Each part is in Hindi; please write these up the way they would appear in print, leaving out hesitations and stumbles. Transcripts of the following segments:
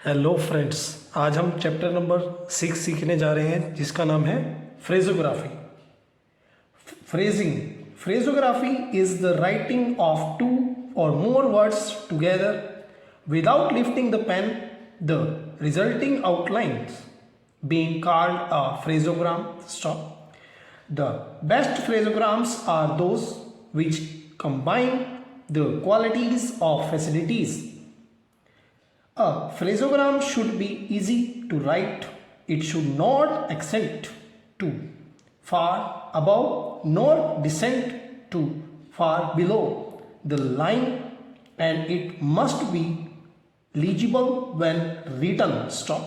हेलो फ्रेंड्स, आज हम चैप्टर नंबर 6 सीखने जा रहे हैं जिसका नाम है phraseography. Phrasing. Phraseography is the writing of two or more words together without lifting the pen, the resulting outlines being called a phraseogram. Stop. The best phraseograms are those which combine the qualities of facilities. A phraseogram should be easy to write. It should not accent too far above nor descend too far below the line, and it must be legible when written. Stop.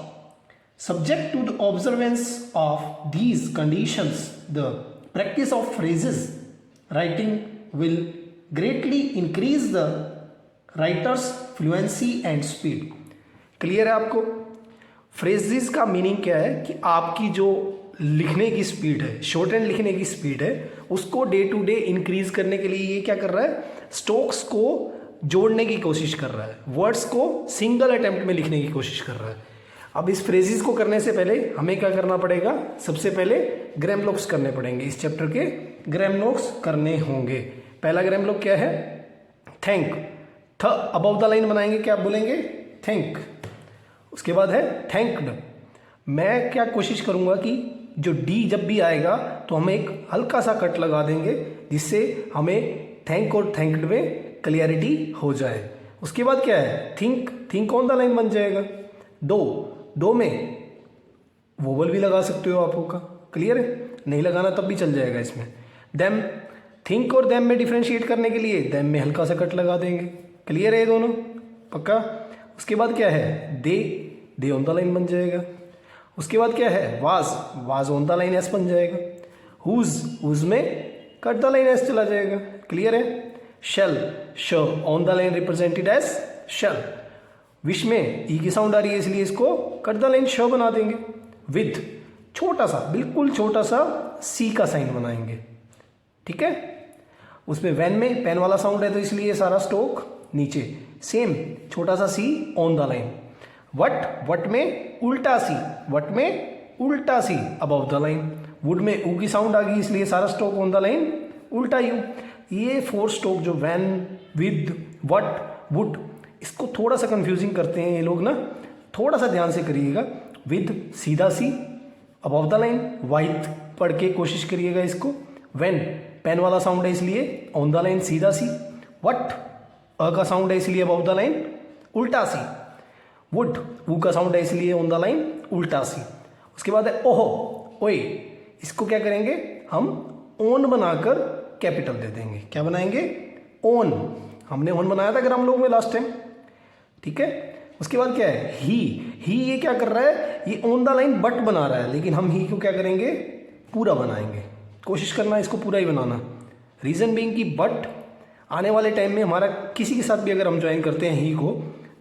Subject to the observance of these conditions, the practice of phrases writing will greatly increase the writer's fluency and speed. Clear है आपको? फ्रेजेस का मीनिंग क्या है कि आपकी जो लिखने की स्पीड है, शॉर्ट हैंड लिखने की स्पीड है, उसको डे टू डे इंक्रीज करने के लिए ये क्या कर रहा है? स्ट्रोक्स को जोड़ने की कोशिश कर रहा है, वर्ड्स को सिंगल अटेम्प्ट में लिखने की कोशिश कर रहा है। अब इस फ्रेजेस को करने से पहले हमें क्या करना पड़ेगा? सबसे पहले ग्रामर करने पड़ेंगे। इस चैप्टर के ग्रामर करने होंगे। पहला ग्रामर क्या है? थैंक। थ अबव द लाइन बनाएंगे, क्या बोलेंगे? थैंक। उसके बाद है थैंक्ड। मैं क्या कोशिश करूंगा कि जो डी जब भी आएगा तो हम एक हल्का सा कट लगा देंगे जिससे हमें थैंक और थैंक्ड में क्लियरिटी हो जाए। उसके बाद क्या है? Think. Think on the line बन जाएगा। दो में वोवल भी लगा सकते हो आप का। क्लियर है? नहीं लगाना तब भी चल जाएगा इसमें। देम। थिंक और देम में डिफ्रेंशिएट करने के लिए देम में हल्का सा कट लगा देंगे। क्लियर है ये दोनों? पक्का? उसके बाद क्या है? दे ऑन द लाइन बन जाएगा। उसके बाद क्या है? Was on the line S बन जाएगा। हुज में कट द लाइन एस चला जाएगा। क्लियर है? शेल। श on the line represented as shell. विश में ई की साउंड आ रही है इसलिए इसको कट द लाइन श बना देंगे। विद छोटा सा, बिल्कुल छोटा सा सी का साइन बनाएंगे। ठीक है? उसमें वैन में पेन वाला साउंड है तो इसलिए सारा स्ट्रोक नीचे। सेम छोटा सा C on the line. What में उल्टा सी, वट में उल्टा C above the line. Would में ऊ की साउंड आ गई इसलिए सारा स्ट्रोक ऑन द लाइन उल्टा यू। ये 4 स्ट्रोक जो वैन, विद, वट, वुड, इसको थोड़ा सा कंफ्यूजिंग करते हैं ये लोग ना, थोड़ा सा ध्यान से करिएगा। विद सीधा सी अबव द लाइन, वाइट पढ़ के कोशिश करिएगा इसको। व्हेन पेन वाला साउंड है इसलिए ऑन द लाइन सीधा सी। वट अ का साउंड है इसलिए अबव द लाइन उल्टा सी। वुड ऊ का साउंड है इसलिए ऑन द लाइन उल्टा सी। उसके बाद है ओहो, ओए, इसको क्या करेंगे हम? ओन बनाकर कैपिटल दे देंगे। क्या बनाएंगे? ओन। हमने ओन बनाया था ग्राम लोग में लास्ट टाइम। ठीक है? उसके बाद क्या है? ही ये क्या कर रहा है? ये ऑन द लाइन बट बना रहा है, लेकिन हम ही को क्या करेंगे? पूरा बनाएंगे। कोशिश करना इसको पूरा ही बनाना। रीजन बीइंग कि बट आने वाले टाइम में हमारा किसी के साथ भी अगर हम ज्वाइन करते हैं ही को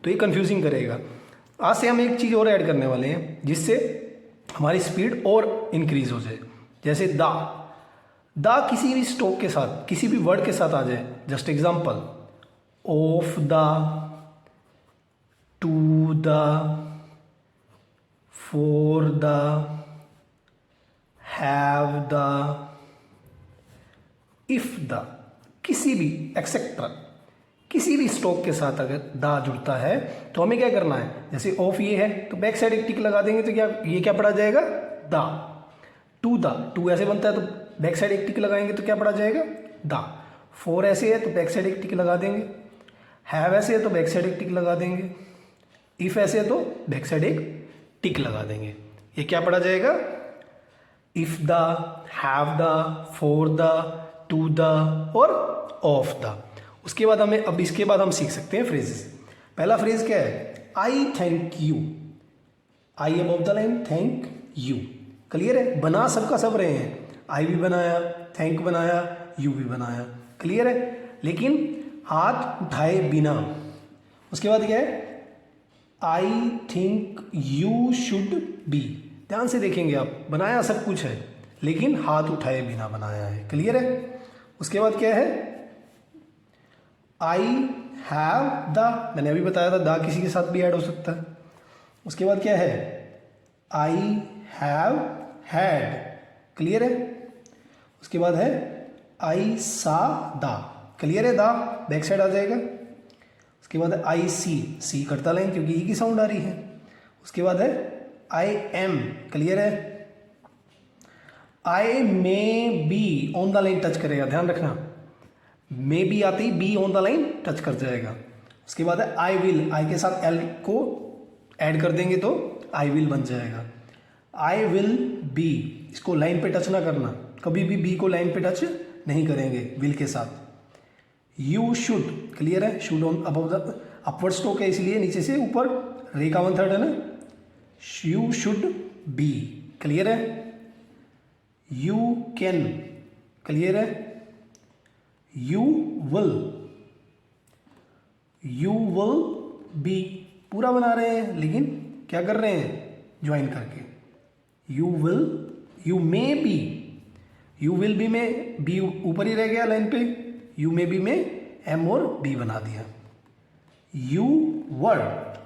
तो ये कंफ्यूजिंग करेगा। आज से हम एक चीज़ और ऐड करने वाले हैं जिससे हमारी स्पीड और इंक्रीज हो जाए। जैसे द किसी भी स्ट्रोक के साथ, किसी भी वर्ड के साथ आ जाए। Just example, of the, to the, for the, have the, if the, किसी भी एक्सेट्रा, किसी भी स्ट्रोक के साथ अगर द जुड़ता है तो हमें क्या करना है? जैसे ऑफ ये है तो बैक साइड एक टिक लगा देंगे तो क्या ये क्या पढ़ा जाएगा? द। टू ऐसे बनता है तो बैक साइड एक टिक लगाएंगे तो क्या पढ़ा जाएगा? द। फोर ऐसे है तो बैक साइड एक टिक लगा देंगे। हैव ऐसे है तो बैक साइड एक टिक लगा देंगे। इफ ऐसे है तो बैक साइड एक टिक लगा देंगे। ये क्या पढ़ा जाएगा? If the, have the, for the, to the और ऑफ द। उसके बाद हमें, अब इसके बाद हम सीख सकते हैं फ्रेजेस। पहला फ्रेज क्या है? आई thank you. I above the line, thank you. Clear है? बना सबका सब रहे हैं। आई भी बनाया, थैंक बनाया, यू भी बनाया। क्लियर है? लेकिन हाथ उठाए बिना। उसके बाद क्या है? I think you should be. ध्यान से देखेंगे आप, बनाया सब कुछ है लेकिन हाथ उठाए बिना बनाया है। क्लियर है? उसके बाद क्या है? आई हैव द, मैंने अभी बताया था द किसी के साथ भी ऐड हो सकता है। उसके बाद क्या है, आई हैव हैड, क्लियर है। उसके बाद है आई सा दा, क्लियर है, दा बैक साइड आ जाएगा। उसके बाद है आई सी करता लाइन क्योंकि ई की साउंड आ रही है। उसके बाद है आई एम, क्लियर है। I may be on the line touch करेगा, ध्यान रखना, मे बी आते ही be on the line touch कर जाएगा। उसके बाद है आई विल, आई के साथ एल को ऐड कर देंगे तो आई विल बन जाएगा। आई विल बी, इसको लाइन पे टच ना करना, कभी भी बी को लाइन पे टच नहीं करेंगे विल के साथ। यू शुड, क्लियर है, should on above the upward stroke है इसलिए नीचे से ऊपर रे का 1/3 है ना। यू शुड बी, क्लियर है। यू कैन, क्लियर है। यू विल बी, पूरा बना रहे हैं लेकिन क्या कर रहे हैं, ज्वाइन करके। You will, you may be, you will be में बी ऊपर ही रह गया लाइन पे, यू मे बी में एम और बी बना दिया। यू वर,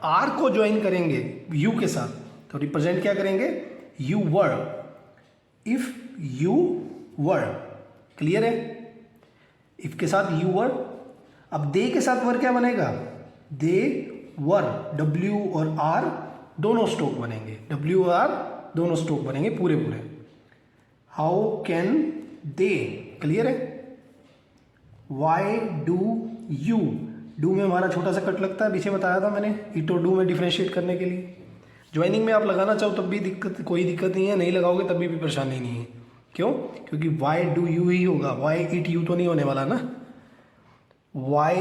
आर को ज्वाइन करेंगे यू के साथ तो रिप्रेजेंट क्या करेंगे, you were. If you were, clear है। इफ के साथ यू वर, अब दे के साथ वर क्या बनेगा, दे वर, डब्ल्यू और आर दोनों स्ट्रोक बनेंगे, डब्ल्यू और आर दोनों स्ट्रोक बनेंगे पूरे पूरे। हाउ कैन दे, क्लियर है। वाई डू यू, डू में हमारा छोटा सा कट लगता है, पीछे बताया था मैंने, इट और डू में डिफ्रेंशिएट करने के लिए। ज्वाइनिंग में आप लगाना चाहो तब भी दिक्कत, कोई दिक्कत नहीं है, नहीं लगाओगे तब भी परेशानी नहीं है। क्यों, क्योंकि वाई डू यू ही होगा, वाई इट यू तो नहीं होने वाला ना। Why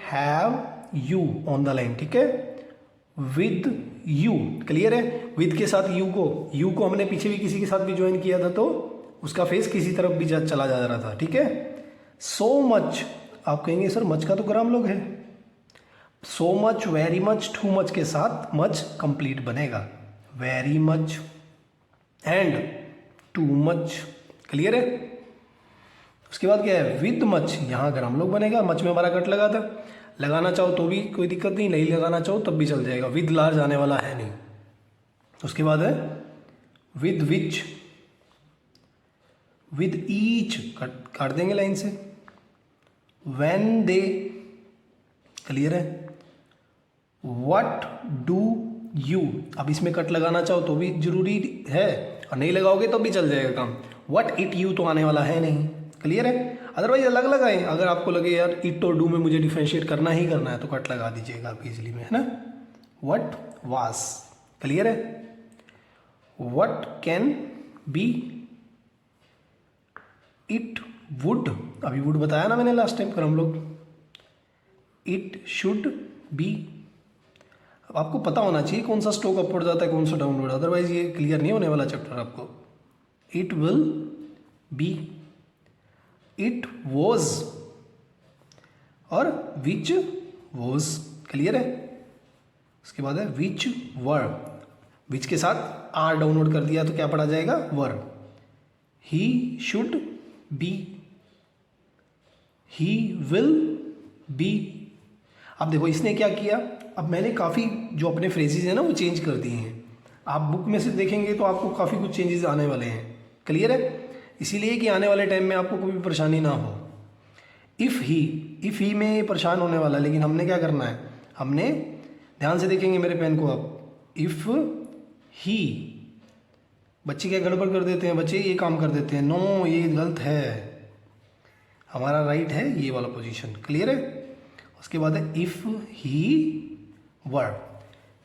have you on the line, ठीक है। विद यू, क्लियर है। विद के साथ यू को हमने पीछे भी किसी के साथ भी ज्वाइन किया था तो उसका फेस किसी तरफ भी चला जा रहा था, ठीक है। सो मच, आप कहेंगे सर मच का तो ग्राम लोग है। So much, very much, too much के साथ मच कंप्लीट बनेगा, very much and too much, clear है। उसके बाद क्या है, विद मच, यहाँ ग्राम लोग बनेगा, मच में हमारा कट लगा था, लगाना चाहो तो भी कोई दिक्कत नहीं, नहीं लगाना चाहो तब भी चल जाएगा, विद लार्ज आने वाला है नहीं। उसके बाद है विद विच, विद ईच काट देंगे लाइन से। व्हेन दे, क्लियर है। व्हाट डू यू, अब इसमें कट लगाना चाहो तो भी जरूरी है और नहीं लगाओगे तो भी चल जाएगा काम। व्हाट इट यू तो आने वाला है नहीं, क्लियर है। अदरवाइज अलग लगाएं, अगर आपको लगे यार इट और डू में मुझे डिफ्रेंशिएट करना ही करना है तो कट लगा दीजिएगा आप इजली में, है ना। व्हाट वाज, क्लियर है। What can be, it would, अभी वुड बताया ना मैंने लास्ट टाइम पर हम लोग। इट शुड बी, अब आपको पता होना चाहिए कौन सा स्ट्रोक अपवर्ड जाता है कौन सा डाउनवर्ड, अदरवाइज ये क्लियर नहीं होने वाला चैप्टर आपको। It will be, it was और विच वॉज, क्लियर है। उसके बाद है विच वर, विच के साथ आर डाउनवर्ड कर दिया तो क्या पढ़ा जाएगा, were. He should be, he will be. अब देखो इसने क्या किया, अब मैंने काफ़ी जो अपने फ्रेजेज हैं ना वो चेंज कर दिए हैं। आप बुक में से देखेंगे तो आपको काफ़ी कुछ चेंजेस आने वाले हैं, क्लियर है। इसीलिए कि आने वाले टाइम में आपको कोई भी परेशानी ना हो। इफ़ ही में परेशान होने वाला, लेकिन हमने क्या करना है, हमने ध्यान से देखेंगे मेरे पेन को आप। इफ़ ही, बच्चे क्या गड़बड़ कर देते हैं, बच्चे ये काम कर देते हैं, नो ये गलत है, हमारा राइट है ये वाला पोजीशन, क्लियर है। उसके बाद है if he were,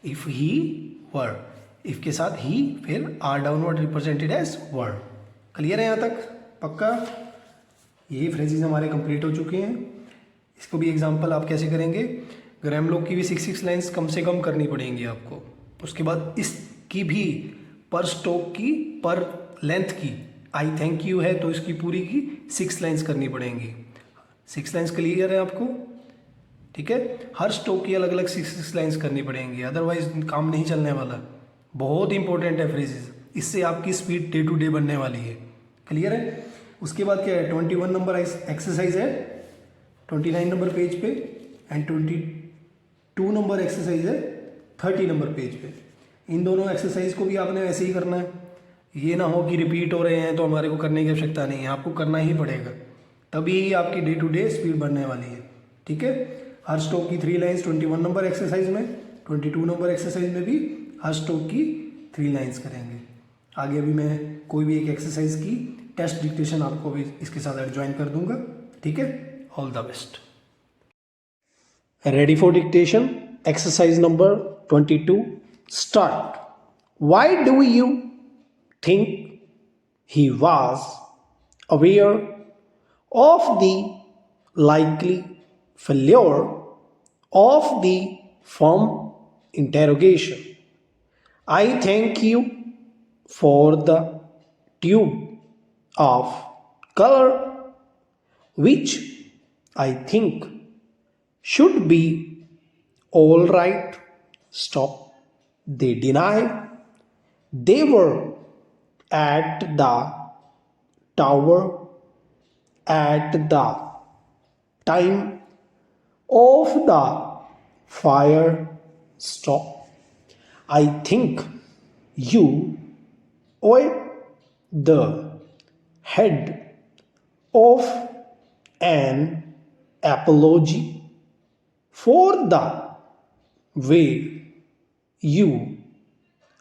if he were, if के साथ ही फिर R downward represented as were, clear है यहाँ तक, पक्का। यही फ्रेजेस हमारे कंप्लीट हो चुके हैं। इसको भी एग्जांपल आप कैसे करेंगे, ग्राम लोग की भी 6 लाइंस कम से कम करनी पड़ेंगी आपको। उसके बाद इसकी भी पर स्ट्रोक की, पर लेंथ की, आई थैंक यू है तो इसकी पूरी की 6 लाइंस करनी पड़ेंगी। 6 लाइंस क्लियर है आपको, ठीक है। हर स्ट्रोक की अलग अलग 6 लाइंस करनी पड़ेंगी, अदरवाइज काम नहीं चलने वाला। बहुत इंपॉर्टेंट है फ्रेजेस, इससे आपकी स्पीड डे टू डे बनने वाली है, क्लियर है। उसके बाद क्या है, 21 नंबर एक्सरसाइज है 29 नंबर पेज पे, एंड 22 नंबर एक्सरसाइज है 30 नंबर पेज पे। इन दोनों एक्सरसाइज को भी आपने वैसे ही करना है। ये ना हो कि रिपीट हो रहे हैं तो हमारे को करने की आवश्यकता नहीं है, आपको करना ही पड़ेगा, तभी आपकी डे टू डे स्पीड बढ़ने वाली है। ठीक है, हर स्ट्रोक की 3 लाइन्स 21 नंबर एक्सरसाइज में, 22 नंबर एक्सरसाइज में भी हर स्ट्रोक की 3 लाइन्स करेंगे। आगे अभी मैं कोई भी एक एक्सरसाइज की टेस्ट डिक्टेशन आपको भी इसके साथ ज्वाइन कर दूंगा। ठीक है, all the best. Ready for dictation, exercise number 22, start. Why do you think he was aware of the likely failure of the firm? Interrogation. I thank you for the tube of color which I think should be all right. Stop. They deny they were at the tower at the time of the fire. Stop. I think you owe the head of an apology for the way you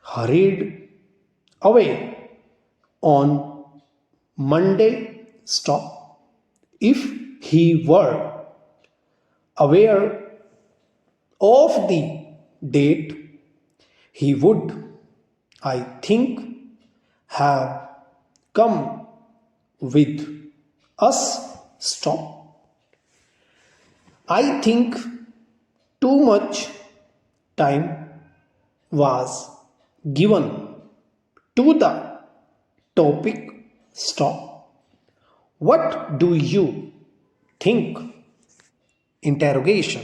hurried away on Monday. Stop. If he were aware of the date, he would, I think, have come with us. Stop. I think too much time was given to the topic. Stop. What do you think? Interrogation.